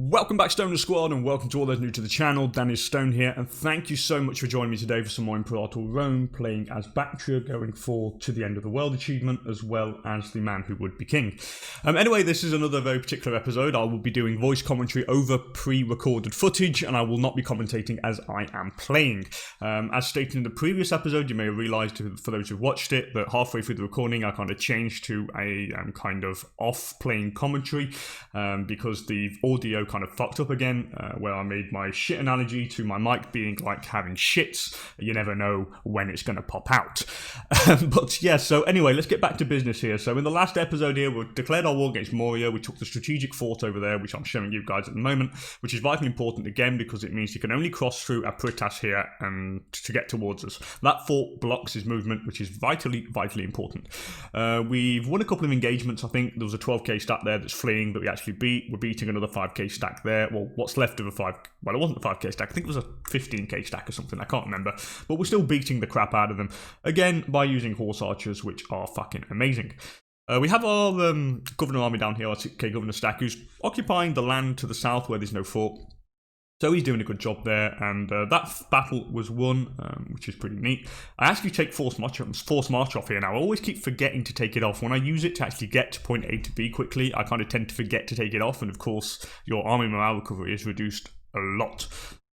Welcome back, Stoner Squad, and welcome to all those new to the channel. DanIsStoned here, and thank you so much for joining me today for some more Imperator Rome, playing as Bactria, going for To the End of the World achievement, as well as The Man Who Would Be King. Anyway, this is another very particular episode. I will be doing voice commentary over pre-recorded footage, and I will not be commentating as I am playing. As stated in the previous episode, you may have realised, for those who've watched it, that halfway through the recording I kind of changed to a kind of off-playing commentary, because the audio kind of fucked up again, where I made my shit analogy to my mic being like having shits. You never know when it's going to pop out. But yeah, so anyway, let's get back to business here. So in the last episode here, we declared our war against Moria. We took the strategic fort over there, which I'm showing you guys at the moment, which is vitally important again because it means you can only cross through Apritas here and to get towards us. That fort blocks his movement, which is vitally important. We've won a couple of engagements. I think there was a 12k stack there that's fleeing that we actually beat. We're beating another 5k stack there. Well, what's left of a 5... Well, it wasn't a 5k stack. I think it was a 15k stack or something. I can't remember. But we're still beating the crap out of them. Again, by using horse archers, which are fucking amazing. We have our governor army down here, our 6k governor stack, who's occupying the land to the south where there's no fort. So he's doing a good job there, and that battle was won, which is pretty neat. I actually take force march off here now. I always keep forgetting to take it off. When I use it to actually get to point A to B quickly, I kind of tend to forget to take it off, and of course, your army morale recovery is reduced a lot.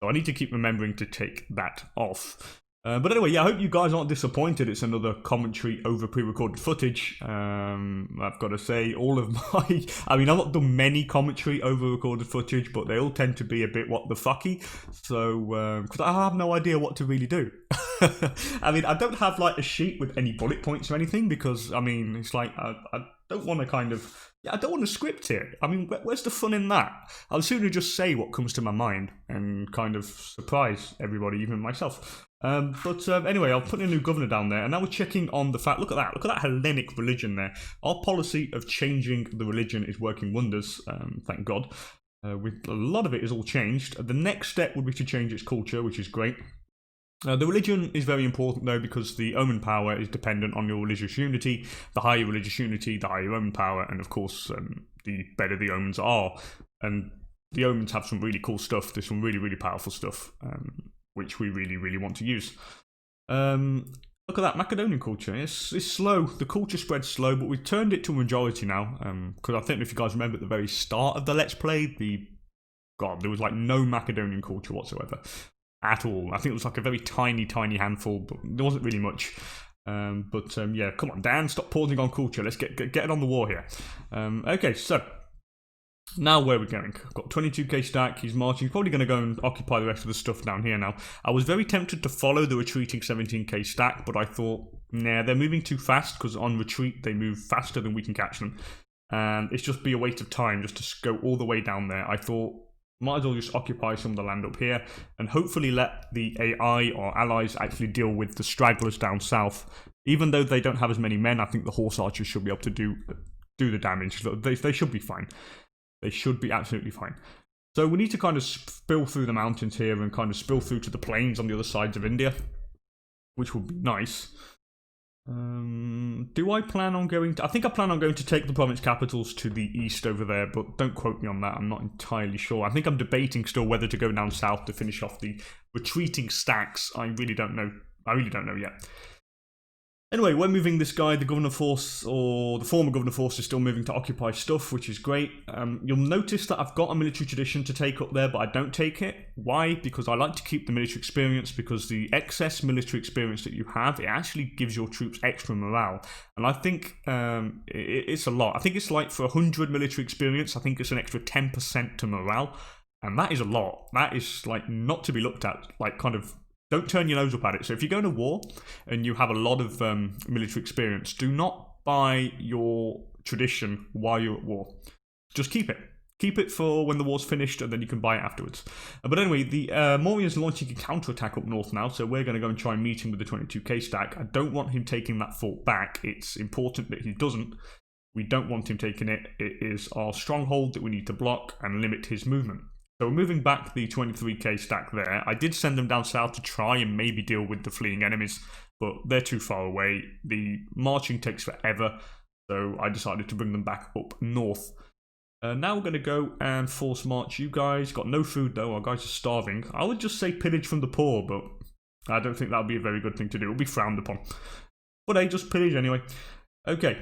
So I need to keep remembering to take that off. But anyway, yeah, I hope you guys aren't disappointed. It's another commentary over pre-recorded footage. I've got to say, all of my... I mean, I've not done many commentary over recorded footage, but they all tend to be a bit what the fucky. So, because I have no idea what to really do. I mean, I don't have like a sheet with any bullet points or anything, because, I mean, it's like, I don't want to kind of... Yeah, I don't want to script here. I mean, where's the fun in that? I'll sooner just say what comes to my mind and kind of surprise everybody, even myself. Anyway, I'll put a new governor down there, and now we're checking on the fact, look at that Hellenic religion there. Our policy of changing the religion is working wonders, thank God. With a lot of it is all changed. The next step would be to change its culture, which is great. The religion is very important though, because the omen power is dependent on your religious unity. The higher religious unity, the higher omen power, and of course, the better the omens are. And the omens have some really cool stuff. There's some really powerful stuff, which we really want to use. Look at that Macedonian culture. It's slow. The culture spreads slow, but we've turned it to a majority now. Because I think if you guys remember at the very start of the Let's Play, there was like no Macedonian culture whatsoever. At all. I think it was like a very tiny handful, but there wasn't really much. Yeah, come on, Dan, stop pausing on culture. Let's get it on the war here. Okay, so now where are we going? I've got 22k stack. He's marching. He's probably going to go and occupy the rest of the stuff down here now. I was very tempted to follow the retreating 17k stack, but I thought, nah, they're moving too fast, because on retreat they move faster than we can catch them, and it's just be a waste of time just to go all the way down there. I thought, might as well just occupy some of the land up here and hopefully let the AI or allies actually deal with the stragglers down south. Even though they don't have as many men, I think the horse archers should be able to do the damage. They should be fine. They should be absolutely fine. So we need to kind of spill through the mountains here and kind of spill through to the plains on the other sides of India, which would be nice. Do I plan on going to... I think I plan on going to take the province capitals to the east over there, but don't quote me on that. I'm not entirely sure. I think I'm debating still whether to go down south to finish off the retreating stacks. I really don't know. I really don't know yet. Anyway, we're moving this guy, the governor force, or the former governor force, is still moving to occupy stuff, which is great. You'll notice that I've got a military tradition to take up there, but I don't take it. Why? Because I like to keep the military experience, because the excess military experience that you have, it actually gives your troops extra morale. And I think it's a lot. I think it's like for 100 military experience, I think it's an extra 10% to morale. And that is a lot. That is like not to be looked at, like kind of... Don't turn your nose up at it. So if you go to war and you have a lot of military experience, do not buy your tradition while you're at war. Just keep it. Keep it for when the war's finished, and then you can buy it afterwards. But anyway, the Morian's launching a counterattack up north now, so we're going to go and try and meet him with the 22k stack. I don't want him taking that fort back. It's important that he doesn't. We don't want him taking it. It is our stronghold that we need to block and limit his movement. So we're moving back the 23k stack there. I did send them down south to try and maybe deal with the fleeing enemies, but they're too far away. The marching takes forever, so I decided to bring them back up north. Now we're going to go and force march you guys. Got no food though, our guys are starving. I would just say pillage from the poor, but I don't think that would be a very good thing to do. It will be frowned upon. But hey, just pillage anyway. Okay,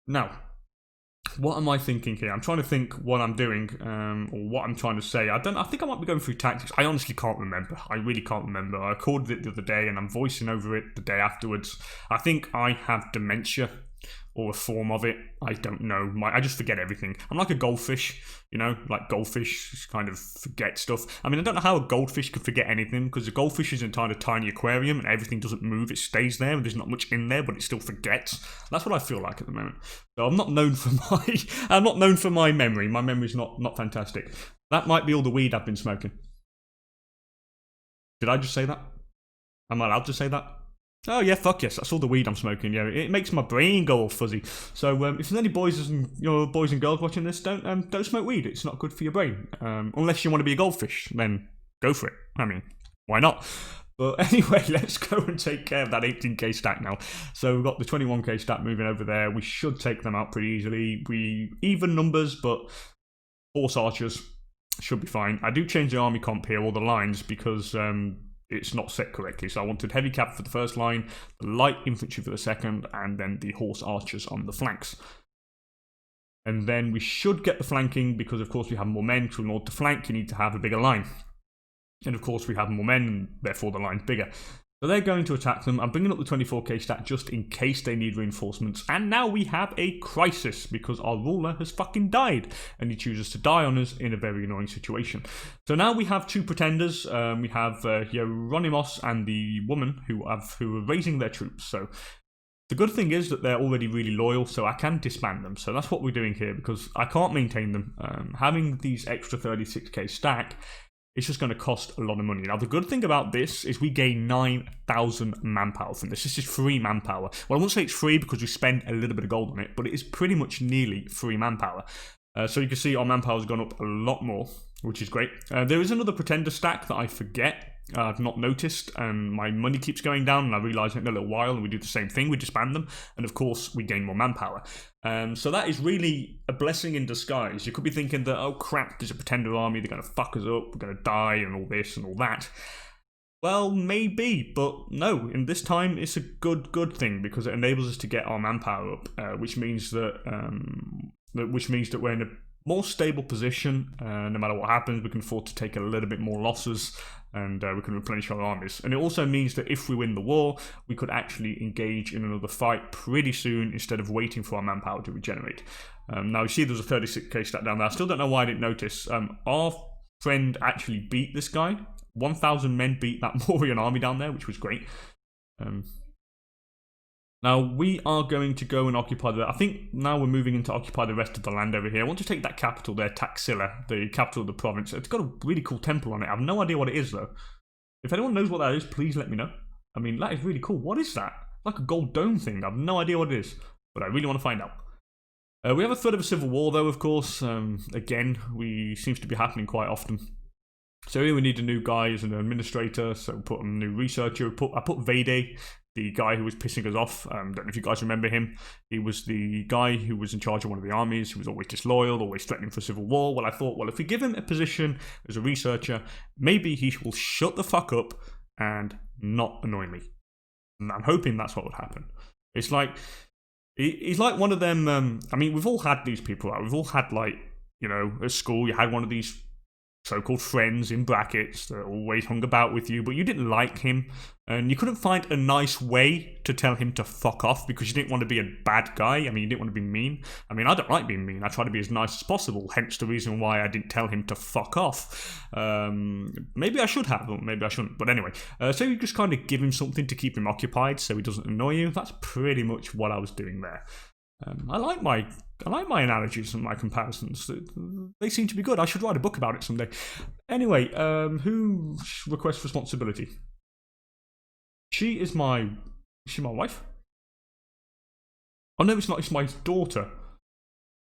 now, what am I thinking here? I'm trying to think what I'm doing, or what I'm trying to say. I think I might be going through tactics. I honestly can't remember. I really can't remember. I recorded it the other day and I'm voicing over it the day afterwards. I think I have dementia, or a form of it. I don't know. I just forget everything. I'm like a goldfish, you know, like goldfish just kind of forget stuff. I mean, I don't know how a goldfish could forget anything, because a goldfish is inside a tiny aquarium and everything doesn't move. It stays there and there's not much in there, but it still forgets. That's what I feel like at the moment. So I'm not known for my memory. My memory's not fantastic. That might be all the weed I've been smoking. Did I just say that? Am I allowed to say that? Oh yeah, fuck yes, that's all the weed I'm smoking. Yeah, it makes my brain go all fuzzy. So if there's any boys and girls watching this, don't smoke weed. It's not good for your brain. Unless you want to be a goldfish, then go for it. I mean, why not? But anyway, let's go and take care of that 18k stack now. So we've got the 21k stack moving over there. We should take them out pretty easily. We even numbers, but horse archers should be fine. I do change the army comp here, or the lines, because it's not set correctly. So I wanted heavy cav for the first line, the light infantry for the second, and then the horse archers on the flanks. And then we should get the flanking, because of course we have more men. So in order to flank, you need to have a bigger line. And of course we have more men, and therefore the line's bigger. So they're going to attack them. I'm bringing up the 24k stat just in case they need reinforcements. And now we have a crisis, because our ruler has fucking died. And he chooses to die on us in a very annoying situation. So now we have two pretenders. We have Hieronymus and the woman who are raising their troops. So the good thing is that they're already really loyal, so I can disband them. So that's what we're doing here, because I can't maintain them. Having these extra 36k stack, it's just going to cost a lot of money. Now, the good thing about this is we gain 9,000 manpower from this. This is free manpower. Well, I won't say it's free because we spend a little bit of gold on it, but it is pretty much nearly free manpower. So you can see our manpower has gone up a lot more, which is great. There is another pretender stack that I forget. I've not noticed, and my money keeps going down, and I realise in a little while, and we do the same thing, we disband them, and of course, we gain more manpower. So that is really a blessing in disguise. You could be thinking that, oh crap, there's a pretender army, they're going to fuck us up, we're going to die, and all this and all that. Well, maybe, but no, in this time, it's a good thing, because it enables us to get our manpower up, which means that we're in a more stable position. No matter what happens, we can afford to take a little bit more losses, and we can replenish our armies. And it also means that if we win the war, we could actually engage in another fight pretty soon, instead of waiting for our manpower to regenerate. Now you see there's a 36k stat down there. I still don't know why I didn't notice. Our friend actually beat this guy. 1,000 men beat that Mauryan army down there, which was great. Now, we are going to go and occupy I think now we're moving in to occupy the rest of the land over here. I want to take that capital there, Taxila, the capital of the province. It's got a really cool temple on it. I have no idea what it is, though. If anyone knows what that is, please let me know. I mean, that is really cool. What is that? Like a gold dome thing. I have no idea what it is, but I really want to find out. We have a threat of a civil war, though, of course. Again, seems to be happening quite often. So here we need a new guy as an administrator, so put a new researcher. I put Vede, the guy who was pissing us off. Don't know if you guys remember him. He was the guy who was in charge of one of the armies, who was always disloyal, always threatening for civil war. Well, I thought, well, if we give him a position as a researcher, maybe he will shut the fuck up and not annoy me. And I'm hoping that's what would happen. It's like, he's like one of them, I mean, we've all had these people, right? We've all had, like, you know, at school, you had one of these so-called friends in brackets that always hung about with you, but you didn't like him, and you couldn't find a nice way to tell him to fuck off because you didn't want to be a bad guy. I mean, you didn't want to be mean. I mean, I don't like being mean. I try to be as nice as possible, hence the reason why I didn't tell him to fuck off. Maybe I should have, or maybe I shouldn't, but anyway. So you just kind of give him something to keep him occupied so he doesn't annoy you. That's pretty much what I was doing there. I like my analogies and my comparisons. They seem to be good. I should write a book about it someday. Anyway, who requests responsibility? Is she my wife? Oh no, it's not. It's my daughter.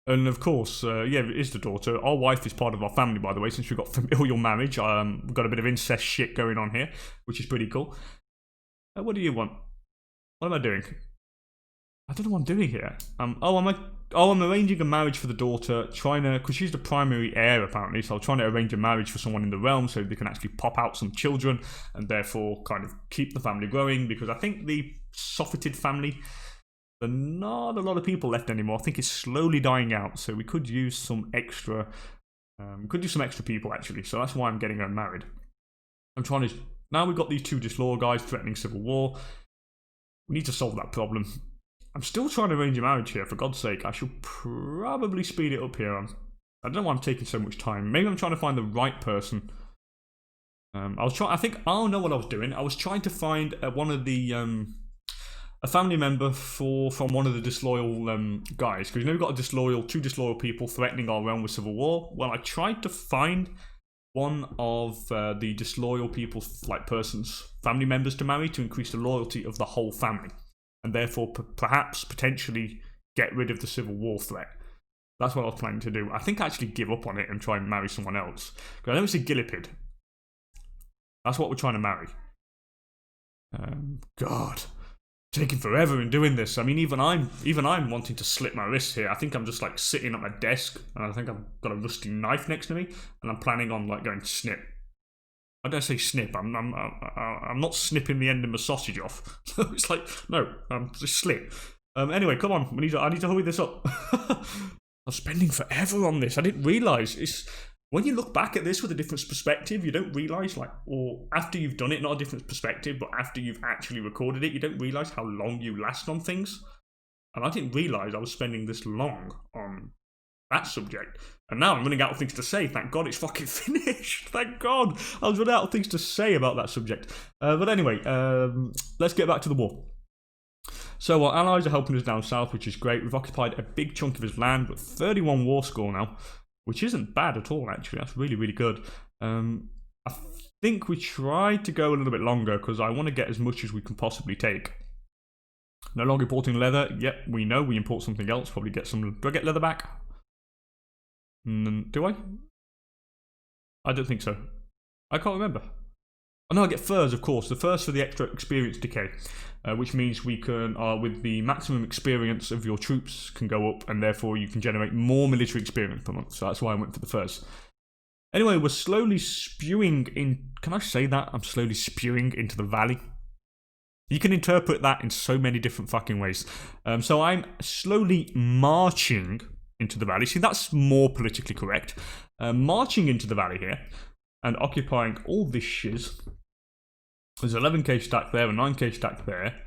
And of course, yeah, it is the daughter. Our wife is part of our family, by the way, since we've got familial marriage. We've got a bit of incest shit going on here, which is pretty cool. What do you want? What am I doing? I don't know what I'm doing here. Am I'm arranging a marriage for the daughter, trying to, because she's the primary heir apparently, so I'm trying to arrange a marriage for someone in the realm so they can actually pop out some children and therefore kind of keep the family growing, because I think the Sophited family, there are not a lot of people left anymore. I think it's slowly dying out, so we could use some extra, people actually, so that's why I'm getting her married. I'm trying to, now we've got these two disloyal guys threatening civil war, we need to solve that problem. I'm still trying to arrange a marriage here, for God's sake. I should probably speed it up here. I don't know why I'm taking so much time. Maybe I'm trying to find the right person. I think I'll know what I was doing. I was trying to find one of the a family member from one of the disloyal guys, because we've got two disloyal people threatening our realm with civil war. Well, I tried to find one of the disloyal people's family members to marry to increase the loyalty of the whole family, and therefore perhaps potentially get rid of the civil war threat. That's what I was planning to do. I think I actually give up on it and try and marry someone else. Because I know it's a Gillipid. That's what we're trying to marry. God, taking forever in doing this. I mean, even I'm wanting to slit my wrist here. I think I'm just sitting at my desk, and I think I've got a rusty knife next to me, and I'm planning on going snip. I don't say snip. I'm not snipping the end of my sausage off. So it's no, just slit. Anyway, come on. I need to hurry this up. I'm spending forever on this. I didn't realise when you look back at this with a different perspective, you don't realise or after you've done it, not a different perspective, but after you've actually recorded it, you don't realise how long you last on things. And I didn't realise I was spending this long on that subject. And now I'm running out of things to say. Thank God it's fucking finished. Thank God. I was running out of things to say about that subject. But anyway, let's get back to the war. So our allies are helping us down south, which is great. We've occupied a big chunk of his land, with 31 war score now, which isn't bad at all, actually. That's really, really good. I think we tried to go a little bit longer, because I want to get as much as we can possibly take. No longer importing leather. Yep, we know. We import something else. Probably get some... Do I get leather back? Do I? I don't think so. I can't remember. Oh no, I get furs, of course. The furs for the extra experience decay, which means we can, with the maximum experience of your troops, can go up, and therefore you can generate more military experience per month. So that's why I went for the furs. Anyway, we're slowly spewing in... Can I say that? I'm slowly spewing into the valley. You can interpret that in so many different fucking ways. So I'm slowly marching into the valley. See, that's more politically correct. Marching into the valley here and occupying all this shiz. There's 11k stack there, a 9k stack there.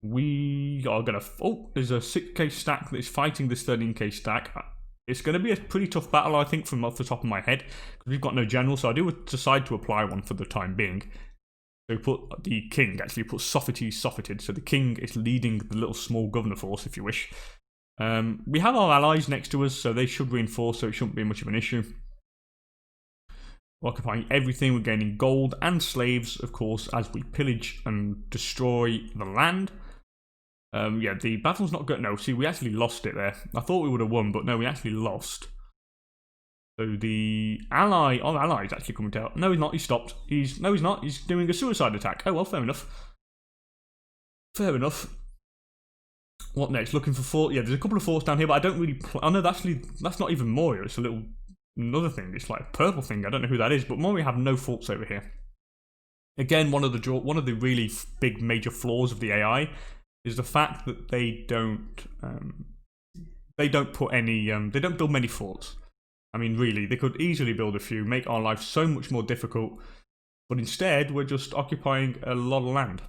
We are going to... Oh, there's a 6k stack that is fighting this 13k stack. It's going to be a pretty tough battle, I think, from off the top of my head, because we've got no general, so I do decide to apply one for the time being. So we put the king, actually put Sophited, so the king is leading the little small governor force, if you wish. We have our allies next to us, so they should reinforce, so it shouldn't be much of an issue. We're occupying everything, we're gaining gold and slaves, of course, as we pillage and destroy the land. Yeah, the battle's not good. No, see, we actually lost it there. I thought we would have won, but no, we actually lost. So the our ally is actually coming out. No, he's not, he stopped. No, he's not, he's doing a suicide attack. Oh, well, fair enough. Fair enough. What next? Looking for fort. Yeah, there's a couple of forts down here, but I don't really... Oh no, that's not even Moria. It's a little... Another thing. It's like a purple thing. I don't know who that is, but Moria have no forts over here. Again, one of the really big major flaws of the AI is the fact that they don't put any... they don't build many forts. I mean, really, they could easily build a few, make our life so much more difficult, but instead, we're just occupying a lot of land.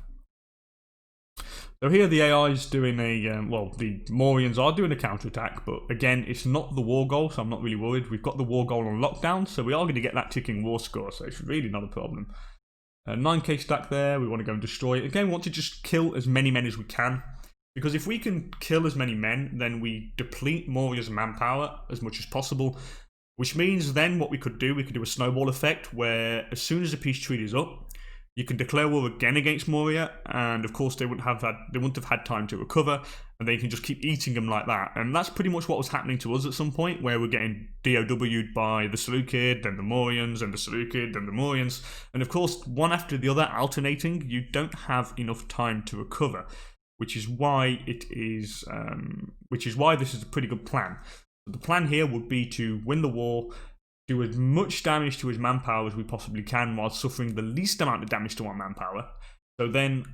So here the AI is doing a, well, the Morians are doing a counterattack, but again, it's not the war goal, so I'm not really worried. We've got the war goal on lockdown, so we are going to get that ticking war score, so it's really not a problem. 9k stack there, we want to go and destroy it. Again, we want to just kill as many men as we can, because if we can kill as many men, then we deplete Moria's manpower as much as possible, which means then what we could do a snowball effect, where as soon as the peace treaty is up, you can declare war again against Moria, and of course they wouldn't have had time to recover, and they can just keep eating them like that. And that's pretty much what was happening to us at some point, where we're getting DOW'd by the Seleucid, then the Morians, and the Seleucid, then the Morians. And of course, one after the other alternating, you don't have enough time to recover. which is why this is a pretty good plan. The plan here would be to win the war, do as much damage to his manpower as we possibly can while suffering the least amount of damage to our manpower. So then,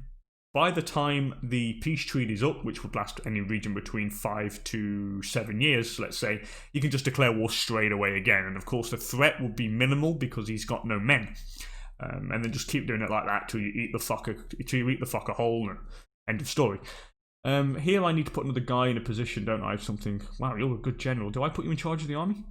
by the time the peace treaty is up, which would last any region between 5 to 7 years, let's say, you can just declare war straight away again. And of course, the threat would be minimal because he's got no men. And then just keep doing it like that till you eat the fucker whole, and end of story. Here I need to put another guy in a position, don't I? Have something. Wow, you're a good general. Do I put you in charge of the army?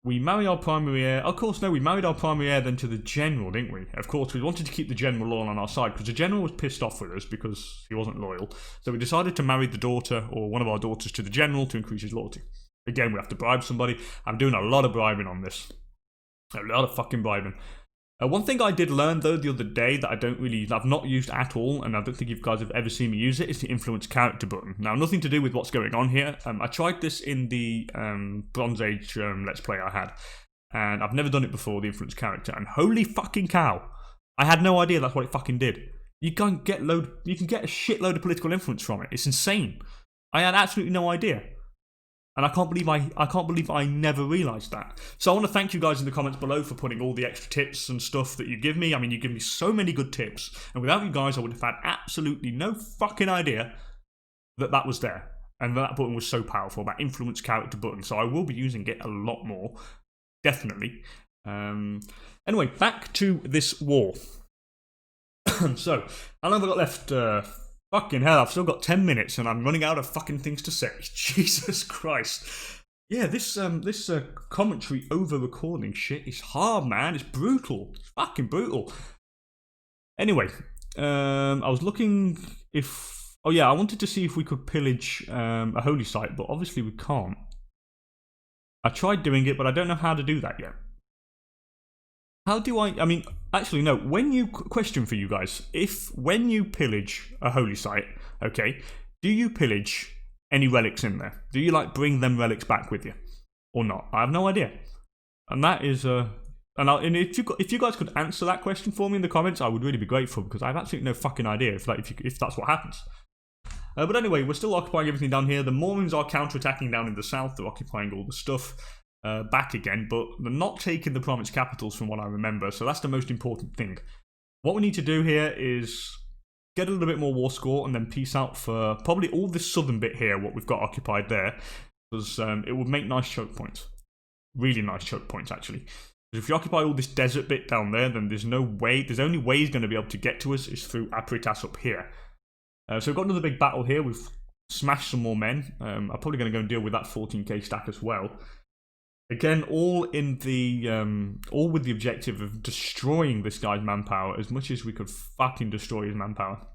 We marry our primary heir. Of course, no, we married our primary heir then to the general, didn't we? Of course, we wanted to keep the general loyal on our side because the general was pissed off with us because he wasn't loyal. So we decided to marry the daughter or one of our daughters to the general to increase his loyalty. Again, we have to bribe somebody. I'm doing a lot of bribing on this. A lot of fucking bribing. One thing I did learn though the other day that I've not used at all, and I don't think you guys have ever seen me use it, is the influence character button. Now, nothing to do with what's going on here. I tried this in the Bronze Age Let's Play I had, and I've never done it before, the influence character, and holy fucking cow, I had no idea that's what it fucking did. You can get a shitload of political influence from it. It's insane. I had absolutely no idea. And I can't believe I never realised that. So I want to thank you guys in the comments below for putting all the extra tips and stuff that you give me. I mean, you give me so many good tips. And without you guys, I would have had absolutely no fucking idea that was there. And that button was so powerful, that influence character button. So I will be using it a lot more. Definitely. Anyway, back to this war. So, how long have I got left? Fucking hell, I've still got 10 minutes and I'm running out of fucking things to say. Jesus Christ. Yeah, this commentary over recording shit is hard, man. It's brutal. It's fucking brutal. Anyway, I was looking if... Oh yeah, I wanted to see if we could pillage a holy site, but obviously we can't. I tried doing it, but I don't know how to do that yet. How do I mean, actually, no, question for you guys. When you pillage a holy site, okay, do you pillage any relics in there? Do you, like, bring them relics back with you? Or not? I have no idea. And that is, and if you guys could answer that question for me in the comments, I would really be grateful, because I have absolutely no fucking idea if that's what happens. But anyway, we're still occupying everything down here. The Mormons are counter-attacking down in the south. They're occupying all the stuff. Back again, but they're not taking the province capitals from what I remember, so that's the most important thing. What we need to do here is get a little bit more war score and then peace out for probably all this southern bit here, what we've got occupied there, because it would make nice choke points. Really nice choke points, actually. Because if you occupy all this desert bit down there, then there's only way he's going to be able to get to us is through Apritas up here. So we've got another big battle here. We've smashed some more men. I'm probably going to go and deal with that 14k stack as well. Again, all with the objective of destroying this guy's manpower as much as we could fucking destroy his manpower.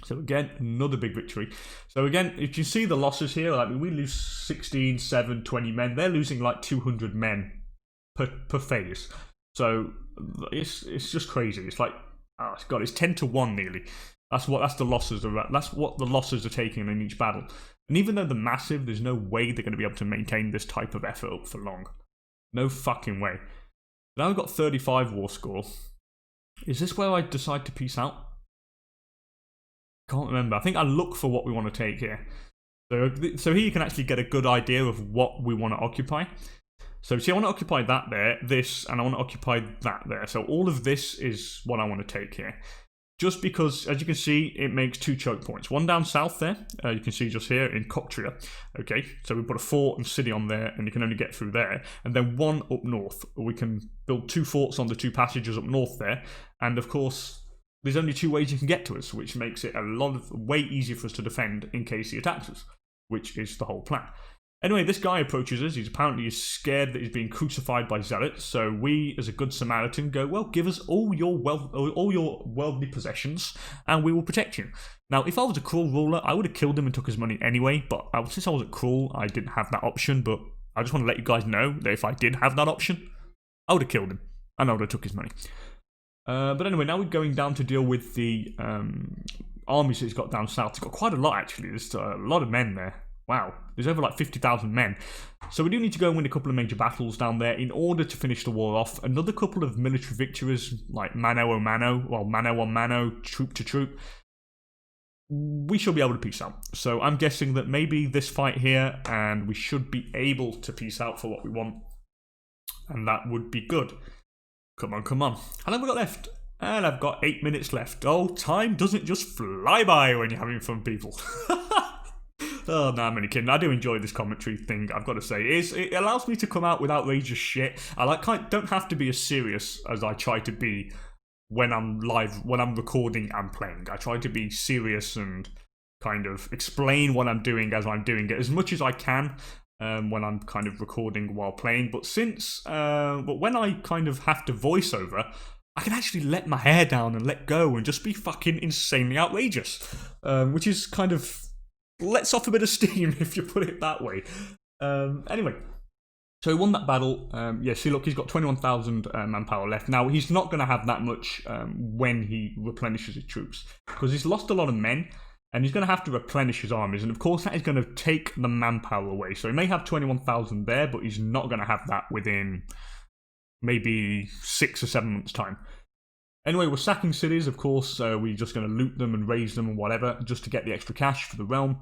So again, another big victory. So again, if you see the losses here, like we lose 16, 7, 20 men. They're losing like 200 men per phase. So it's just crazy. It's like, oh god, it's 10 to 1 nearly. That's what the losses are taking in each battle. And even though they're massive, there's no way they're going to be able to maintain this type of effort up for long. No fucking way. Now I've got 35 war score. Is this where I decide to peace out? Can't remember. I think I look for what we want to take here. So here you can actually get a good idea of what we want to occupy. So see, I want to occupy that there, this, and I want to occupy that there. So all of this is what I want to take here. Just because, as you can see, it makes 2 choke points. One down south there, you can see just here in Bactria. Okay, so we put a fort and city on there, and you can only get through there. And then one up north. We can build 2 forts on the 2 passages up north there. And of course, there's only 2 ways you can get to us, which makes it way easier for us to defend in case he attacks us, which is the whole plan. Anyway, this guy approaches us. He's apparently scared that he's being crucified by zealots. So we, as a good Samaritan, go, well, give us all your worldly possessions, and we will protect you. Now, if I was a cruel ruler, I would have killed him and took his money anyway. But since I wasn't cruel, I didn't have that option. But I just want to let you guys know that if I did have that option, I would have killed him, and I would have took his money. But anyway, now we're going down to deal with the armies that he's got down south. He's got quite a lot, actually. There's a lot of men there. Wow, there's over like 50,000 men. So we do need to go and win a couple of major battles down there in order to finish the war off. Another couple of military victories, like mano a mano, well, mano on mano, troop to troop. we should be able to peace out. So I'm guessing that maybe this fight here, and we should be able to peace out for what we want. And that would be good. Come on, come on. How long have we got left? And I've got 8 minutes left. Oh, time doesn't just fly by when you're having fun, people. Oh, no, I'm only kidding. I do enjoy this commentary thing, I've got to say. It allows me to come out with outrageous shit. Don't have to be as serious as I try to be when I'm live, when I'm recording and playing. I try to be serious and kind of explain what I'm doing as I'm doing it as much as I can when I'm kind of recording while playing. But when I kind of have to voice over, I can actually let my hair down and let go and just be fucking insanely outrageous, which is kind of lets off a bit of steam if you put it that way. Anyway, so he won that battle. Yeah, see, look, he's got 21,000 manpower left. Now, he's not going to have that much when he replenishes his troops, because he's lost a lot of men, and he's going to have to replenish his armies, and of course that is going to take the manpower away. So he may have 21,000 there, but he's not going to have that within maybe 6 or 7 months' time. Anyway, we're sacking cities, of course. We're just going to loot them and raise them and whatever, just to get the extra cash for the realm.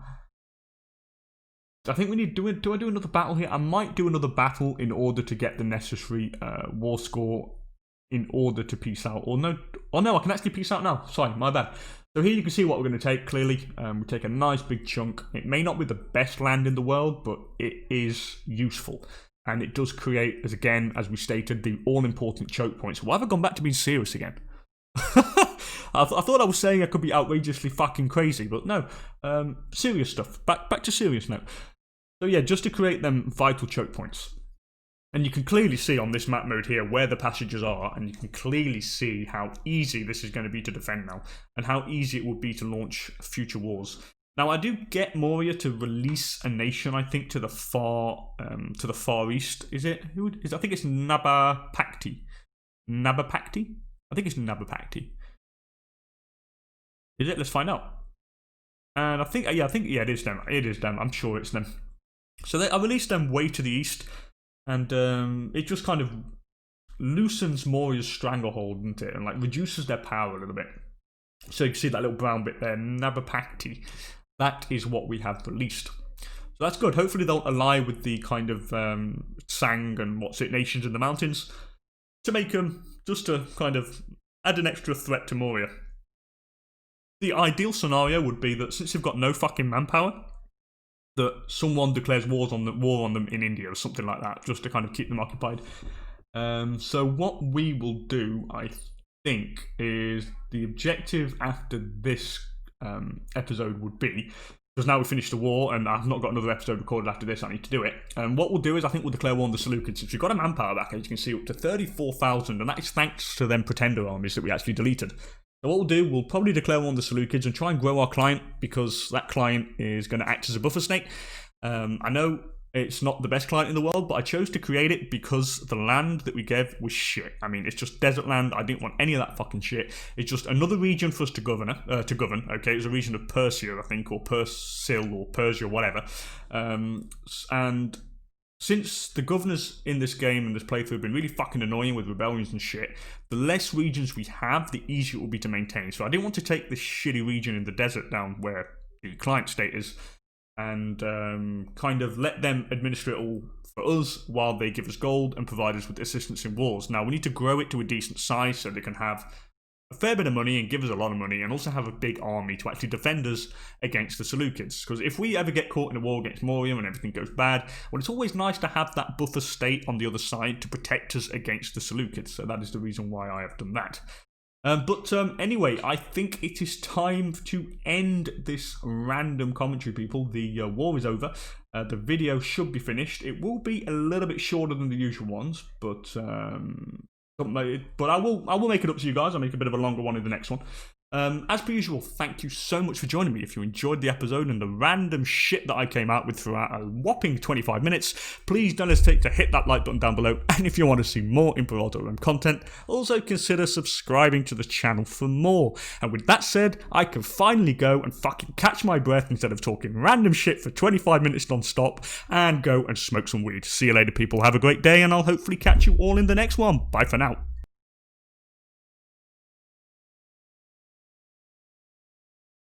I think we need to do I do another battle here? I might do another battle in order to get the necessary war score in order to peace out. Or no, I can actually peace out now. Sorry, my bad. So here you can see what we're going to take, clearly. We take a nice big chunk. It may not be the best land in the world, but it is useful. And it does create, as we stated, the all-important choke points. Why have I gone back to being serious again? I thought I was saying I could be outrageously fucking crazy, but no. Serious stuff. Back to serious note. So yeah, just to create them vital choke points. And you can clearly see on this map mode here where the passages are, and you can clearly see how easy this is going to be to defend now, and how easy it would be to launch future wars. Now, I do get Moria to release a nation, I think, to the far east. Is it? I think it's Nabapakti. Nabapakti? I think it's Nabapakti. Is it? Let's find out. And I think it is them. It is them. I'm sure it's them. So I released them way to the east, and it just kind of loosens Moria's stranglehold, doesn't it? And like reduces their power a little bit. So you can see that little brown bit there, Nabapakti. That is what we have released. So that's good. Hopefully they'll ally with the kind of Sang and nations in the mountains to make them just to kind of add an extra threat to Moria. The ideal scenario would be that since they've got no fucking manpower, that someone declares war on them in India or something like that, just to kind of keep them occupied. So what we will do, I think, is the objective after this episode would be, because now we've finished the war and I've not got another episode recorded after this, I need to do it. And what we'll do is I think we'll declare war on the Seleucids. Since we've got a manpower back, as you can see, up to 34,000, and that is thanks to them pretender armies that we actually deleted. So what we'll do, we'll probably declare war on the Seleucids and try and grow our client, because that client is going to act as a buffer state. I know it's not the best client in the world, but I chose to create it because the land that we gave was shit. I mean, it's just desert land. I didn't want any of that fucking shit. It's just another region for us to govern. Okay, it was a region of Persia, I think, or Persil, or Persia, whatever. And since the governors in this game and this playthrough have been really fucking annoying with rebellions and shit, the less regions we have, the easier it will be to maintain. So I didn't want to take this shitty region in the desert down where the client state is, and kind of let them administer it all for us while they give us gold and provide us with assistance in wars. Now, we need to grow it to a decent size so they can have a fair bit of money and give us a lot of money, and also have a big army to actually defend us against the Seleucids. Because if we ever get caught in a war against Moria and everything goes bad, well, it's always nice to have that buffer state on the other side to protect us against the Seleucids. So that is the reason why I have done that. Anyway, I think it is time to end this random commentary, people. The war is over. The video should be finished. It will be a little bit shorter than the usual ones, but I will make it up to you guys. I'll make a bit of a longer one in the next one. As per usual, thank you so much for joining me. If you enjoyed the episode and the random shit that I came out with throughout a whopping 25 minutes, please don't hesitate to hit that like button down below. And if you want to see more Imperator Rome content, also consider subscribing to the channel for more. And with that said, I can finally go and fucking catch my breath instead of talking random shit for 25 minutes non-stop, and go and smoke some weed. See you later, people. Have a great day, and I'll hopefully catch you all in the next one. Bye for now.